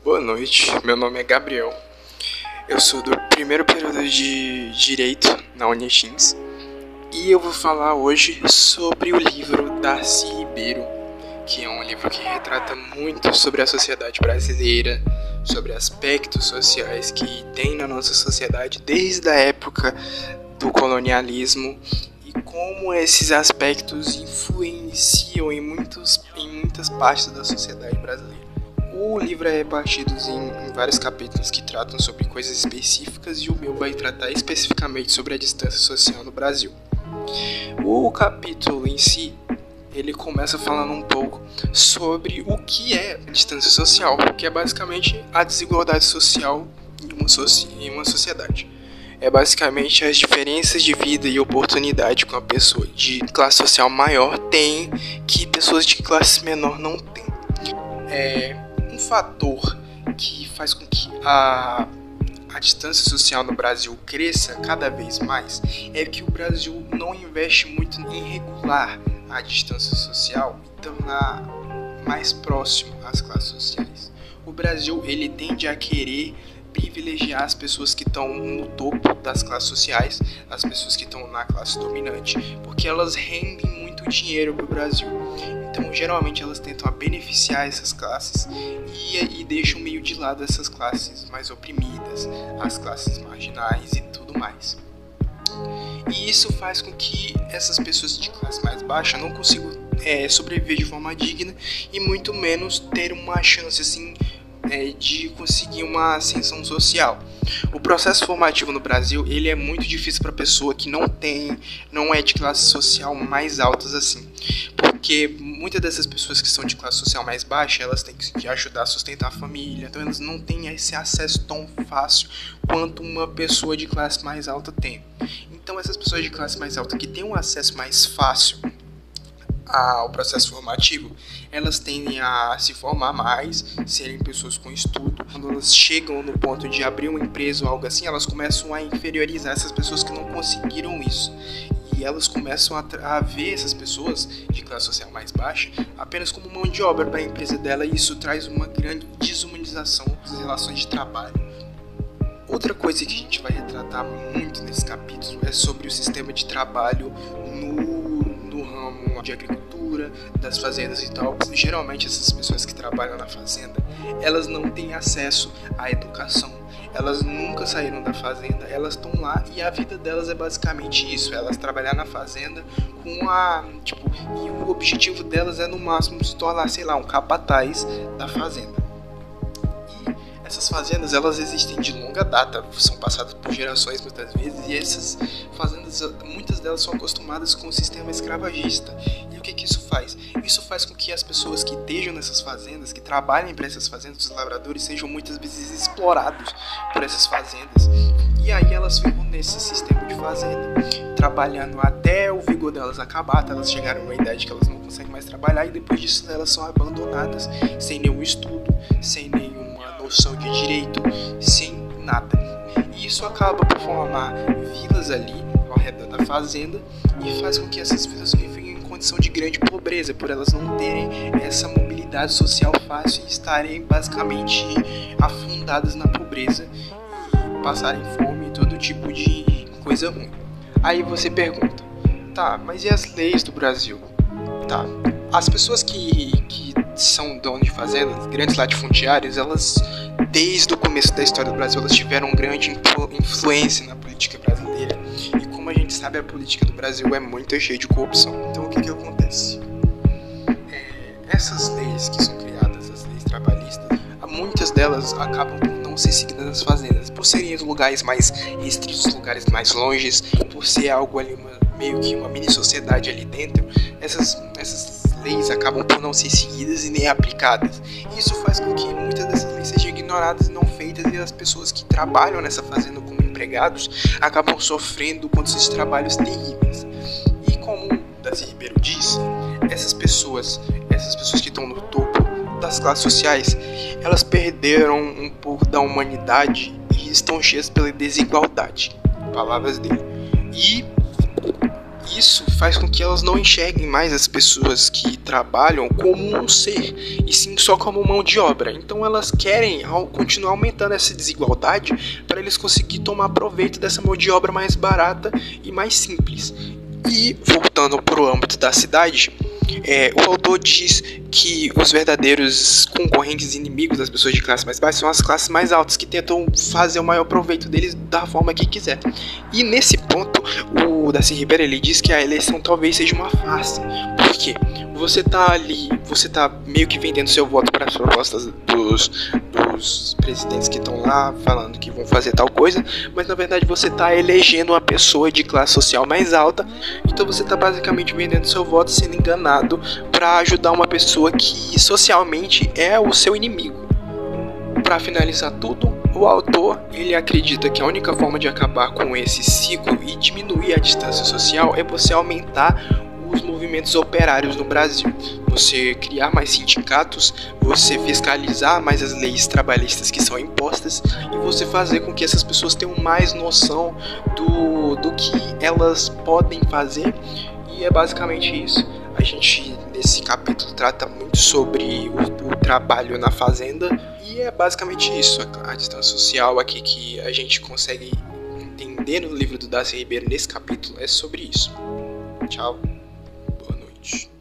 Boa noite, meu nome é Gabriel. Eu sou do primeiro período de Direito na Unixins e eu vou falar hoje sobre o livro Darcy Ribeiro, que é um livro que retrata muito sobre a sociedade brasileira, sobre aspectos sociais que tem na nossa sociedade desde a época do colonialismo e como esses aspectos influenciam em muitas partes da sociedade brasileira. O livro é repartido em vários capítulos que tratam sobre coisas específicas e o meu vai tratar especificamente sobre a distância social no Brasil. O capítulo em si, ele começa falando um pouco sobre o que é distância social, que é basicamente a desigualdade social em uma sociedade. É basicamente as diferenças de vida e oportunidade que uma pessoa de classe social maior tem que pessoas de classe menor não têm. Um fator que faz com que a distância social no Brasil cresça cada vez mais é que o Brasil não investe muito em regular a distância social e tornar mais próximo às classes sociais. O Brasil ele tende a querer privilegiar as pessoas que estão no topo das classes sociais, as pessoas que estão na classe dominante, porque elas rendem muito dinheiro para o Brasil. Então, geralmente, elas tentam beneficiar essas classes e deixam meio de lado essas classes mais oprimidas, as classes marginais e tudo mais. E isso faz com que essas pessoas de classe mais baixa não consigam sobreviver de forma digna e muito menos ter uma chance assim de conseguir uma ascensão social. O processo formativo no Brasil ele é muito difícil para pessoa que não é de classe social mais altas assim, porque muitas dessas pessoas que são de classe social mais baixa elas têm que ajudar a sustentar a família, então elas não têm esse acesso tão fácil quanto uma pessoa de classe mais alta tem. Então essas pessoas de classe mais alta que têm um acesso mais fácil ao processo formativo, elas tendem a se formar mais, serem pessoas com estudo. Quando elas chegam no ponto de abrir uma empresa ou algo assim, elas começam a inferiorizar essas pessoas que não conseguiram isso. E elas começam a ver essas pessoas de classe social mais baixa apenas como mão de obra para a empresa dela, e isso traz uma grande desumanização das relações de trabalho. Outra coisa que a gente vai retratar muito nesse capítulo é sobre o sistema de trabalho no ramo de agricultura, das fazendas e tal. Geralmente essas pessoas que trabalham na fazenda, elas não têm acesso à educação. Elas nunca saíram da fazenda, elas estão lá e a vida delas é basicamente isso, elas trabalhar na fazenda e o objetivo delas é no máximo se tornar, um capataz da fazenda. Essas fazendas, elas existem de longa data, são passadas por gerações muitas vezes, e essas fazendas, muitas delas são acostumadas com o sistema escravagista. E o que isso faz? Isso faz com que as pessoas que estejam nessas fazendas, que trabalhem para essas fazendas, os lavradores, sejam muitas vezes explorados por essas fazendas. E aí elas ficam nesse sistema de fazenda, trabalhando até o vigor delas acabar, até elas chegarem a uma idade que elas não conseguem mais trabalhar, e depois disso elas são abandonadas, sem nenhum estudo, sem nenhuma noção de direito, sem nada. E isso acaba por formar vilas ali ao redor da fazenda e faz com que essas vilas vivem em condição de grande pobreza, por elas não terem essa mobilidade social fácil e estarem basicamente afundadas na pobreza e passarem fome e todo tipo de coisa ruim. Aí você pergunta, tá, mas e as leis do Brasil? Tá, as pessoas que são donos de fazendas, grandes latifundiários, elas, desde o começo da história do Brasil, elas tiveram grande influência na política brasileira. E como a gente sabe, a política do Brasil é muito cheia de corrupção. Então o que acontece? Essas leis que são criadas, as leis trabalhistas, muitas delas acabam por não ser seguidas nas fazendas, por serem os lugares mais restritos, lugares mais longes, por ser algo ali, meio que uma mini sociedade ali dentro. Essas leis acabam por não ser seguidas e nem aplicadas. Isso faz com que muitas dessas leis sejam ignoradas e não feitas, e as pessoas que trabalham nessa fazenda como empregados acabam sofrendo condições de trabalhos terríveis. E como Darcy Ribeiro diz, essas pessoas que estão no topo das classes sociais, elas perderam um pouco da humanidade e estão cheias pela desigualdade. Palavras dele. E isso faz com que elas não enxerguem mais as pessoas que trabalham como um ser, e sim só como mão de obra. Então elas querem continuar aumentando essa desigualdade para eles conseguirem tomar proveito dessa mão de obra mais barata e mais simples. E voltando para o âmbito da cidade, o autor diz que os verdadeiros concorrentes e inimigos das pessoas de classe mais baixa são as classes mais altas, que tentam fazer o maior proveito deles da forma que quiser. E nesse ponto, o Darcy Ribeiro ele diz que a eleição talvez seja uma farsa. Por quê? Você tá ali, você tá meio que vendendo seu voto para as propostas dos presidentes que estão lá falando que vão fazer tal coisa, mas na verdade você tá elegendo uma pessoa de classe social mais alta, então você tá basicamente vendendo seu voto, sendo enganado para ajudar uma pessoa que socialmente é o seu inimigo. Para finalizar tudo, o autor ele acredita que a única forma de acabar com esse ciclo e diminuir a distância social é você aumentar os movimentos operários no Brasil, você criar mais sindicatos, você fiscalizar mais as leis trabalhistas que são impostas e você fazer com que essas pessoas tenham mais noção do que elas podem fazer. E é basicamente isso. A gente nesse capítulo trata muito sobre o trabalho na fazenda e é basicamente isso, a distância social aqui que a gente consegue entender no livro do Darcy Ribeiro nesse capítulo é sobre isso. Tchau. Boa noite.